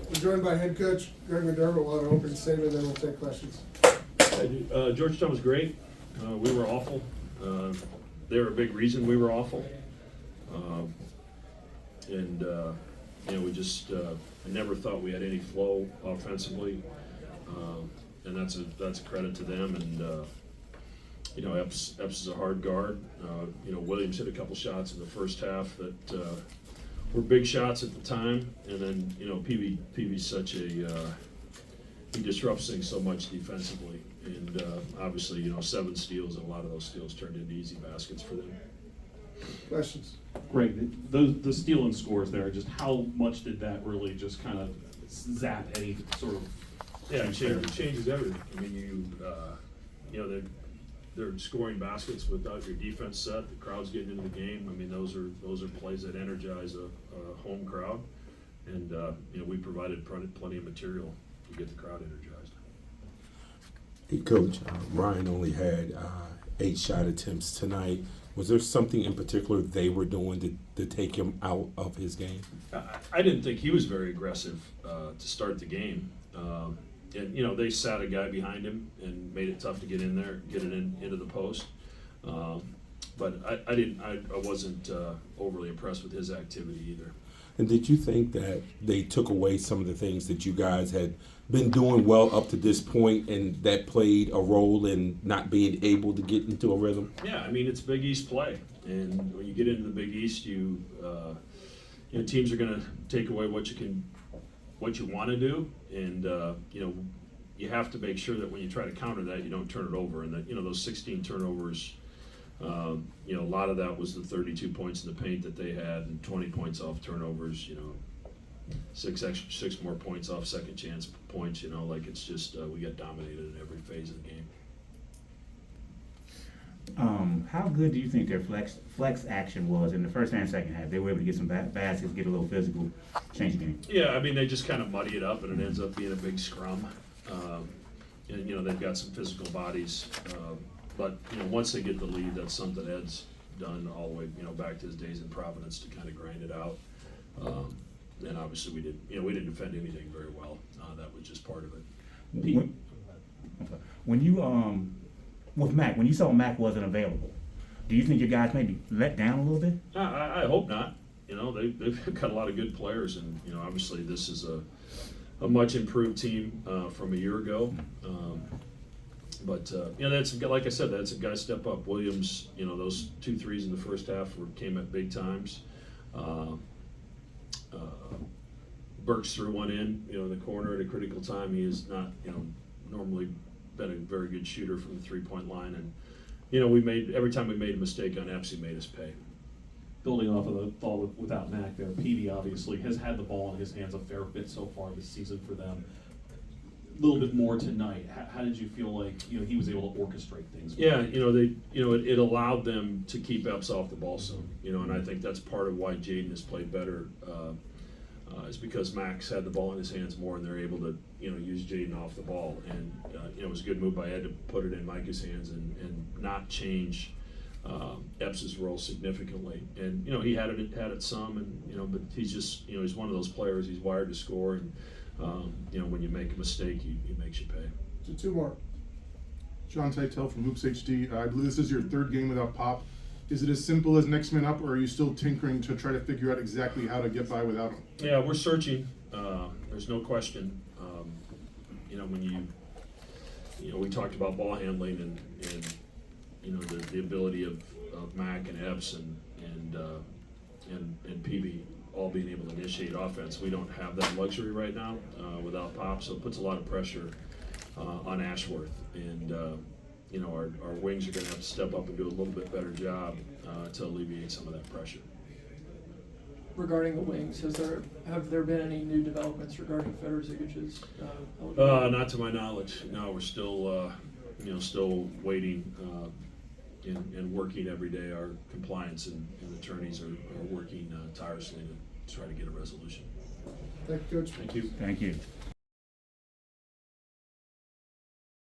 We're joined by head coach Greg McDermott. We'll have an opening statement, then we'll take questions. Georgetown was great. We were awful. They were a big reason we were awful. We just I never thought we had any flow offensively, and that's a credit to them. And Epps is a hard guard. Williams hit a couple shots in the first half that were big shots at the time, and then PB's such a he disrupts things so much defensively, and obviously 7 steals, and a lot of those steals turned into easy baskets for them. Questions? Greg, the stealing scores there, just how much did that really just kind of zap any sort of? Yeah, it changes everything. I mean, they're scoring baskets without your defense set. The crowd's getting into the game. I mean, those are plays that energize a home crowd, and we provided plenty of material to get the crowd energized. Hey, Coach, Ryan only had 8 shot attempts tonight. Was there something in particular they were doing to take him out of his game? I didn't think he was very aggressive to start the game. They sat a guy behind him and made it tough to get in there, get it into the post. But I wasn't overly impressed with his activity either. And did you think that they took away some of the things that you guys had been doing well up to this point, and that played a role in not being able to get into a rhythm? Yeah, I mean, it's Big East play, and when you get into the Big East, teams are going to take away what you want to do, and you have to make sure that when you try to counter that, you don't turn it over, and that those 16 turnovers. A lot of that was the 32 points in the paint that they had, and 20 points off turnovers. 6 more points off second chance points. It's just we got dominated in every phase of the game. How good do you think their flex action was in the first and second half? They were able to get some baskets, get a little physical, change the game. Yeah, I mean, they just kind of muddy it up, and it ends up being a big scrum. They've got some physical bodies. But once they get the lead, that's something Ed's done all the way back to his days in Providence to kind of grind it out. And obviously we didn't defend anything very well. That was just part of it. When you with Mack, when you saw Mack wasn't available, do you think your guys maybe let down a little bit? I hope not. They've got a lot of good players, and obviously this is a much improved team from a year ago. But that's, like I said, that's a guy step up. Williams, those 2 threes in the first half came at big times. Burks threw one in the corner at a critical time. He is not normally been a very good shooter from the 3-point line, and every time we made a mistake on Epps, he made us pay. Building off of the thought without Mack there, PD obviously has had the ball in his hands a fair bit so far this season for them. A little bit more tonight. How did you feel like he was able to orchestrate things? Yeah, it allowed them to keep Epps off the ball some. And I think that's part of why Jaden has played better. Is because Max had the ball in his hands more, and they're able to use Jaden off the ball. And it was a good move by Ed to put it in Micah's hands and not change Epps' role significantly. And he had it some, and but he's just he's one of those players. He's wired to score, and when you make a mistake, he makes you pay. So 2 more. John Titel from Hoops HD. I believe this is your 3rd game without Pop. Is it as simple as next man up, or are you still tinkering to try to figure out exactly how to get by without him? Yeah, we're searching. There's no question. When we talked about ball handling and the ability of Mack and Epps and PB all being able to initiate offense. We don't have that luxury right now without Pop, so it puts a lot of pressure on Ashworth. And our wings are going to have to step up and do a little bit better job to alleviate some of that pressure. Regarding the wings, have there been any new developments regarding Federzigic's? Not to my knowledge. No, we're still still waiting and working every day. Our compliance and attorneys are working tirelessly to try to get a resolution. Thank you, Coach. Thank you. Thank you.